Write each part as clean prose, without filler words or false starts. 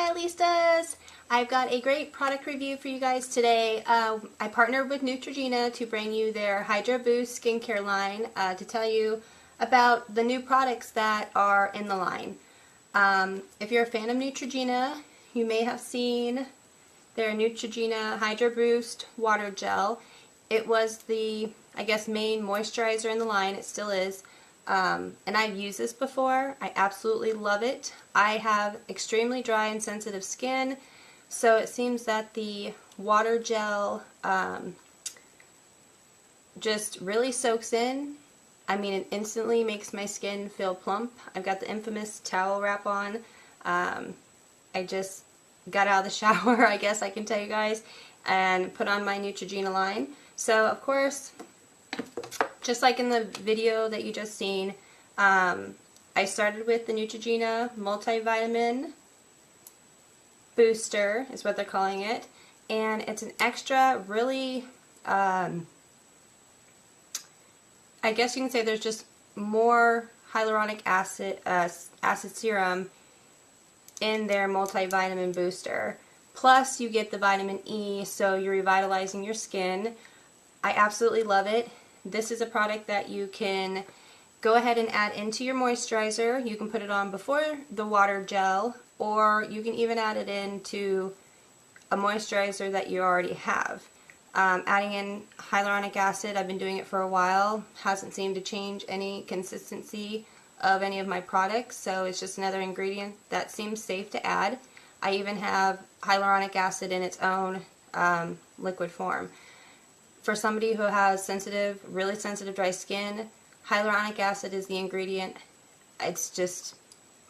Stylistas! I've got a great product review for you guys today. I partnered with Neutrogena to bring you their Hydro Boost skincare line to tell you about the new products that are in the line. If you're a fan of Neutrogena, you may have seen their Neutrogena Hydro Boost Water Gel. It was the, I guess, main moisturizer in the line. It still is. And I've used this before. I absolutely love it. I have extremely dry and sensitive skin, so it seems that the water gel just really soaks in. I mean, it instantly makes my skin feel plump. I've got the infamous towel wrap on. I just got out of the shower, I guess I can tell you guys, and put on my Neutrogena line. So, of course, just like in the video that you just seen, I started with the Neutrogena Multivitamin Booster, is what they're calling it, and it's an extra, really, I guess you can say there's just more hyaluronic acid serum in their multivitamin booster. Plus, you get the vitamin E, so you're revitalizing your skin. I absolutely love it. This is a product that you can go ahead and add into your moisturizer. You can put it on before the water gel, or you can even add it into a moisturizer that you already have. Adding in hyaluronic acid, I've been doing it for a while, hasn't seemed to change any consistency of any of my products, so it's just another ingredient that seems safe to add. I even have hyaluronic acid in its own liquid form. For somebody who has sensitive, really sensitive dry skin, hyaluronic acid is the ingredient. It's just,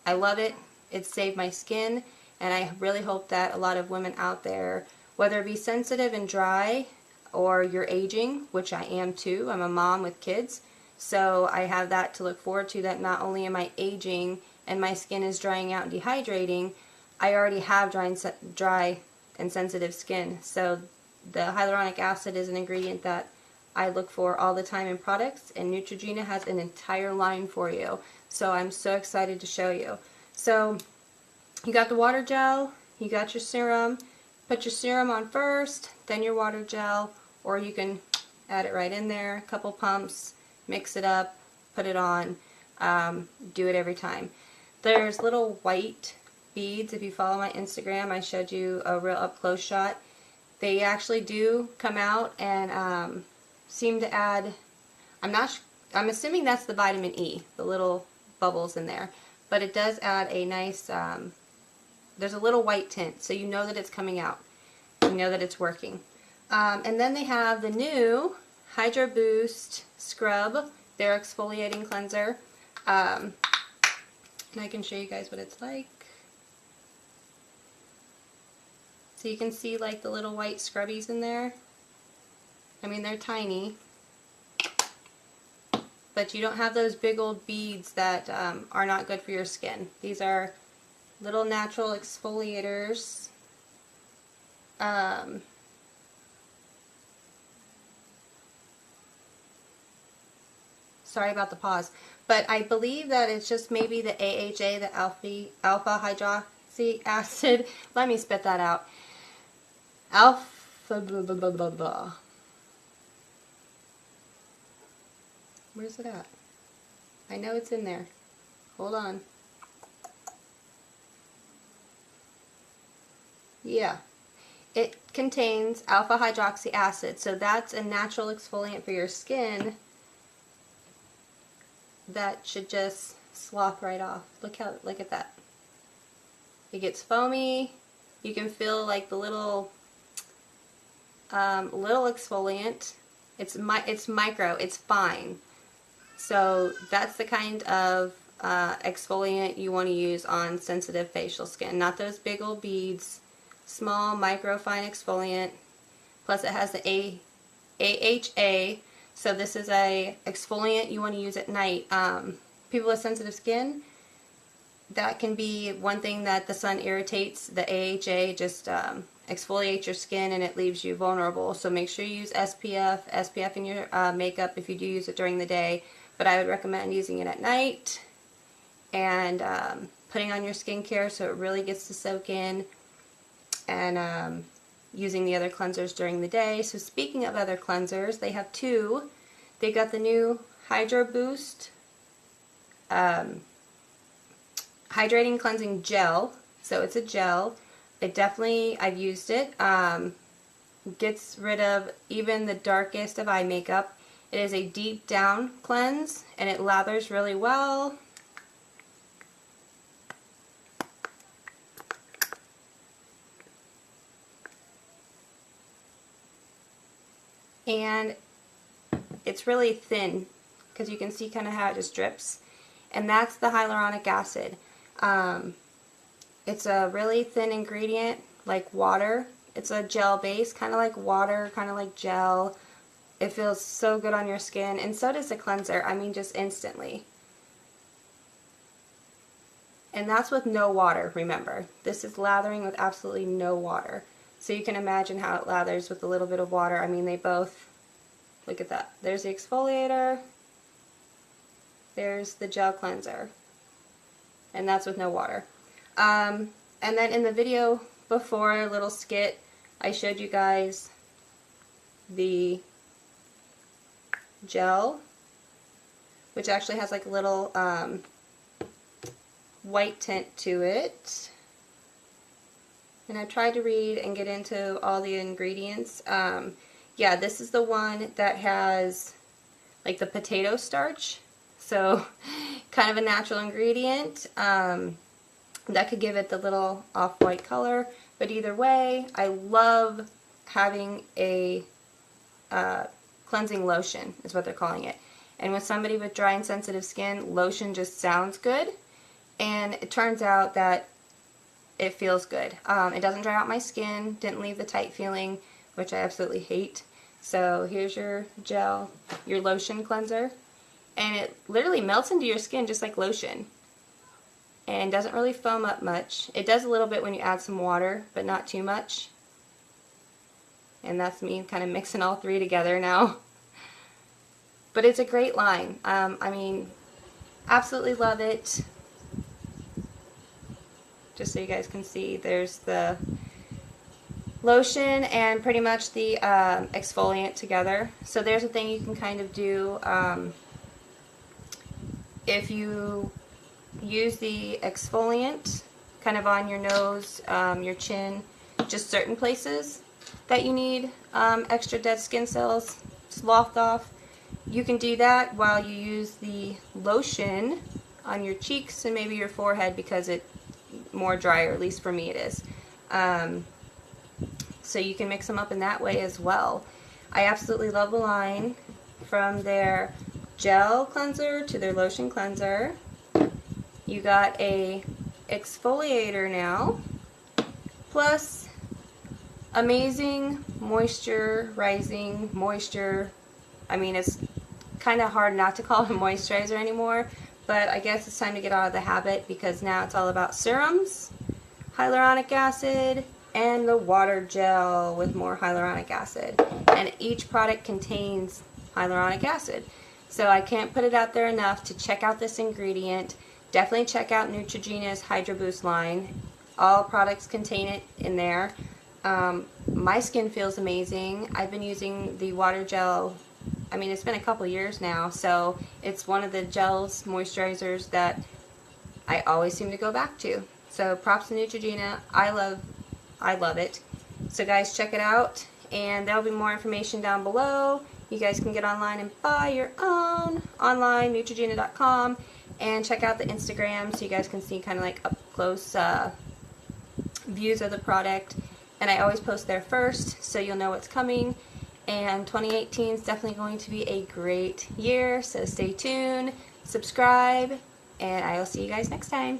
I love it. It's saved my skin, and I really hope that a lot of women out there, whether it be sensitive and dry, or you're aging, which I am too. I'm a mom with kids, so I have that to look forward to, that not only am I aging and my skin is drying out and dehydrating, I already have dry and sensitive skin. So the hyaluronic acid is an ingredient that I look for all the time in products, and Neutrogena has an entire line for you. So I'm so excited to show you. So you got the water gel, you got your serum. Put your serum on first, then your water gel, or you can add it right in there, a couple pumps, mix it up, put it on, do it every time. There's little white beads. If you follow my Instagram, I showed you a real up close shot. They actually do come out and seem to add, I'm assuming that's the vitamin E, the little bubbles in there, but it does add a nice, there's a little white tint, so you know that it's coming out. You know that it's working. And then they have the new Hydro Boost Scrub, their exfoliating cleanser. And I can show you guys what it's like. So you can see like the little white scrubbies in there. I mean, they're tiny, but you don't have those big old beads that are not good for your skin. These are little natural exfoliators. Sorry about the pause, but I believe that it's just maybe the AHA, the alpha hydroxy acid. Let me spit that out. Alpha blah, blah, blah, blah, blah. Where's it at? I know it's in there. Hold on. Yeah, it contains alpha hydroxy acid, so that's a natural exfoliant for your skin that should just slough right off. Look at that. It gets foamy. You can feel like the little exfoliant. It's micro. It's fine. So that's the kind of exfoliant you want to use on sensitive facial skin, not those big old beads. Small, micro, fine exfoliant. Plus it has the AHA, so this is a exfoliant you want to use at night. People with sensitive skin, that can be one thing that the sun irritates. The AHA just exfoliates your skin and it leaves you vulnerable. So make sure you use SPF in your makeup if you do use it during the day. But I would recommend using it at night and putting on your skincare so it really gets to soak in, and using the other cleansers during the day. So speaking of other cleansers, they have two. They got the new Hydro Boost Hydrating Cleansing Gel. So it's a gel. I've used it. Gets rid of even the darkest of eye makeup. It is a deep down cleanse, and it lathers really well. And it's really thin, because you can see kind of how it just drips. And that's the hyaluronic acid. It's a really thin ingredient, like water. It's a gel base, kind of like water, kind of like gel. It feels so good on your skin, and so does the cleanser. I mean, just instantly. And that's with no water, remember. This is lathering with absolutely no water. So you can imagine how it lathers with a little bit of water. I mean, they both, look at that. There's the exfoliator. There's the gel cleanser. And that's with no water. And then in the video before, a little skit, I showed you guys the gel, which actually has like a little white tint to it. And I tried to read and get into all the ingredients. Yeah, this is the one that has like the potato starch. So kind of a natural ingredient. That could give it the little off-white color. But either way, I love having a cleansing lotion, is what they're calling it. And with somebody with dry and sensitive skin, lotion just sounds good. And it turns out that it feels good. It doesn't dry out my skin, didn't leave the tight feeling, which I absolutely hate. So here's your gel, your lotion cleanser. And it literally melts into your skin just like lotion. And doesn't really foam up much. It does a little bit when you add some water, but not too much. And that's me kind of mixing all three together now. But it's a great line. I mean, absolutely love it. Just so you guys can see, there's the lotion and pretty much the exfoliant together. So there's a thing you can kind of do if you use the exfoliant kind of on your nose, your chin, just certain places that you need extra dead skin cells sloughed off. You can do that while you use the lotion on your cheeks and maybe your forehead, because it's more drier, at least for me it is. So you can mix them up in that way as well. I absolutely love the line, from their gel cleanser to their lotion cleanser. You got a exfoliator now, plus amazing moisturizing moisture. I mean, it's kind of hard not to call it a moisturizer anymore, but I guess it's time to get out of the habit, because now it's all about serums, hyaluronic acid, and the water gel with more hyaluronic acid. And each product contains hyaluronic acid. So I can't put it out there enough to check out this ingredient. Definitely check out Neutrogena's Hydro Boost line. All products contain it in there. My skin feels amazing. I've been using the water gel, I mean, it's been a couple years now, so it's one of the gels, moisturizers that I always seem to go back to. So props to Neutrogena. I love it. So guys, check it out, and there'll be more information down below. You guys can get online and buy your own online, Neutrogena.com, and check out the Instagram so you guys can see kind of like up close views of the product. And I always post there first, so you'll know what's coming. And 2018 is definitely going to be a great year, so stay tuned, subscribe, and I will see you guys next time.